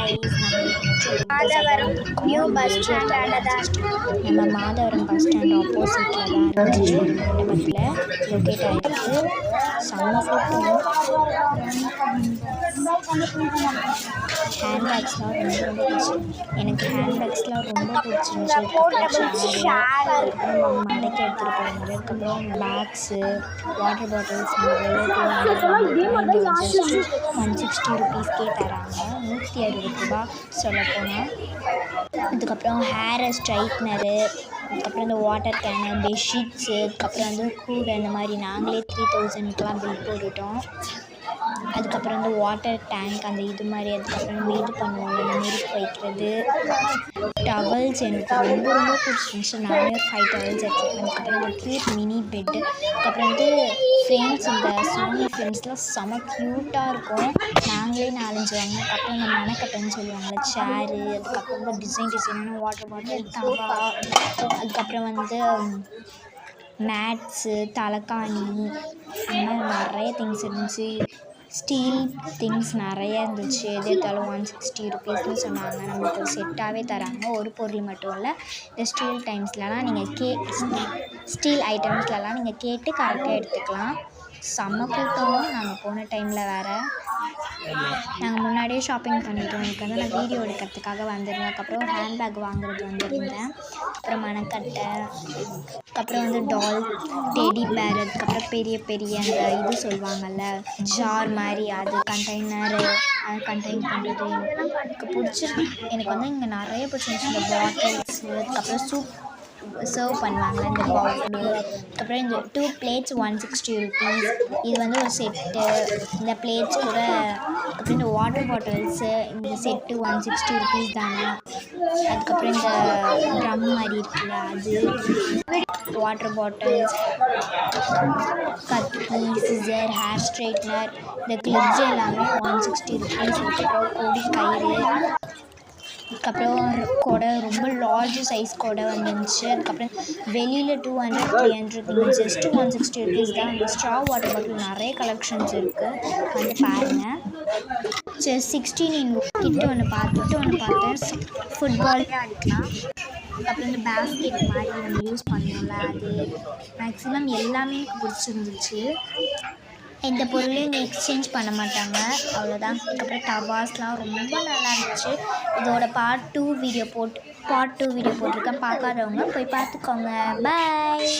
Guys Madhavaram new bus stand நம்ம Madhavaram bus stand ஆப்போசிட்டில் தான் இருந்துச்சு ஒரு மண்டபத்தில் லொக்கேட் ஆகிருக்கு. செம்ம கூட்டம். ஹேண்ட்பேக்ஸ்லாம் ரொம்ப பிடிச்சிருக்கு. எனக்கு ஹேண்ட்பேக்ஸ்லாம் ரொம்ப பிடிச்சிருந்துச்சு. மடக்கி எடுத்துகிட்டு போகிறாங்க. அதுக்கப்புறம் பேக்ஸு, வாட்டர் பாட்டில்ஸ் ₹160 தராங்க. ₹160 சொல்லப்போனால். அதுக்கப்புறம் ஹேர் ஸ்ட்ரைட்னரு, அதுக்கப்புறம் இந்த வாட்டர் கேனு, பெட்ஷீட்ஸு, அதுக்கப்புறம் வந்து கூடை, இந்த மாதிரி நாங்களே 3000க்குலாம் பில் போட்டுவிட்டோம். அதுக்கப்புறம் வந்து வாட்டர் டேங்க் அந்த இது மாதிரி, அதுக்கப்புறம் இது பண்ணுவோம் அந்த நெருப்பு வைக்கிறது. டவல்ஸ் எனக்கு ரொம்ப பிடிச்சிருந்துச்சு. நானே ஒரு 5 டவல்ஸ் எடுத்துருக்கேன். அதுக்கப்புறம் இந்த க்யூட் மினி பெட்டு, அதுக்கப்புறம் வந்து ஃப்ரேம்ஸ், இந்த சோனி ஃப்ரேம்ஸ்லாம் செம க்யூட்டாக இருக்கும். நாங்களே 4-5 வாங்கினோம். அதுக்கப்புறம் இந்த மணக்கட்டைன்னு சொல்லுவாங்கள்ல சேரு, அதுக்கப்புறம் வந்து டிசைனான வாட்டர் பாட்டில், தவா, அதுக்கப்புறம் வந்து மேட்ஸு, தலைக்காணி, இந்த மாதிரி நிறைய திங்ஸ் இருந்துச்சு. ஸ்டீல் திங்ஸ் நிறைய இருந்துச்சு. எது எடுத்தாலும் ₹160ன்னு சொன்னாங்க. நம்மளுக்கு ஒரு செட்டாகவே தராங்க. ஒரு பொருள் மட்டும் இல்லை, இந்த ஸ்டீல் ஐட்டம்ஸ்லலாம் நீங்கள் கேட்டு கரெக்டாக எடுத்துக்கலாம். செம்ம கூட்டம் நாங்கள் போன டைமில் வேறு. நாங்கள் முன்னாடியே ஷாப்பிங் பண்ணிட்டோம். எனக்கு வந்து நான் வீடியோ எடுக்கிறதுக்காக வந்திருந்தேன். அதுக்கப்புறம் ஹேண்ட்பேக் வாங்குறது வந்திருந்தேன். அப்புறம் மணக்கட்டை, அதுக்கப்புறம் வந்து டால், டெடி பேர், அதுக்கப்புறம் பெரிய அந்த இது சொல்லுவாங்கள்ல ஜார் மாதிரி, அது கண்டெய்னரு, அது கண்டெயின் பண்ணுறது எனக்கு பிடிச்சிருக்கு. எனக்கு வந்து இங்கே நிறைய பிடிச்சிருந்துச்சு. இந்த பாட்டில்ஸு, அதுக்கப்புறம் சூப் சர்வ் பண்ணுவாங்க இந்த பவுலு, அதுக்கப்புறம் இந்த 2 plates ₹160. இது வந்து ஒரு செட்டு. இந்த பிளேட்ஸ் கூட, அதுக்கப்புறம் இந்த வாட்டர் பாட்டில்ஸு, இந்த செட்டு ₹160 தானே. அதுக்கப்புறம் இந்த ட்ரம் மாதிரி இருக்குல்ல அது, வாட்டர் பாட்டில்ஸ், கத்தி, சிசர், ஹேர் ஸ்ட்ரைட்னர், இந்த கிளிப்ஸ் எல்லாமே ₹160. அதுக்கப்புறம் கொடி கயிறு, அதுக்கப்புறம் கொடை, ரொம்ப லார்ஜ் சைஸ் கொடை வந்துருந்துச்சு. அதுக்கப்புறம் வெளியில் 200, 300, ஜஸ்ட் ₹160 தான். அந்த ஸ்ட்ரா வாட்டர் பாட்டில் நிறைய கலெக்ஷன்ஸ் இருக்குது, வந்து பாருங்கள். 16 கிட்ட ஒன்று பார்த்தேன். ஃபுட்பால் அடிக்கலாம். அதுக்கப்புறம் இந்த பேஸ்கெட் மாதிரி நம்ம யூஸ் பண்ணுவோம்ல, அது மேக்ஸிமம் எல்லாமே எனக்கு பிடிச்சிருந்துச்சு. எந்த பொருளையும் இங்கே எக்ஸ்சேஞ்ச் பண்ண மாட்டாங்க, அவ்வளோதான். அதுக்கப்புறம் டவாஸ்லாம் ரொம்ப நல்லா இருந்துச்சு. இதோட பார்ட் 2 வீடியோ போட்டிருக்கேன். பார்க்காதவங்க போய் பார்த்துக்கோங்க. பாய்.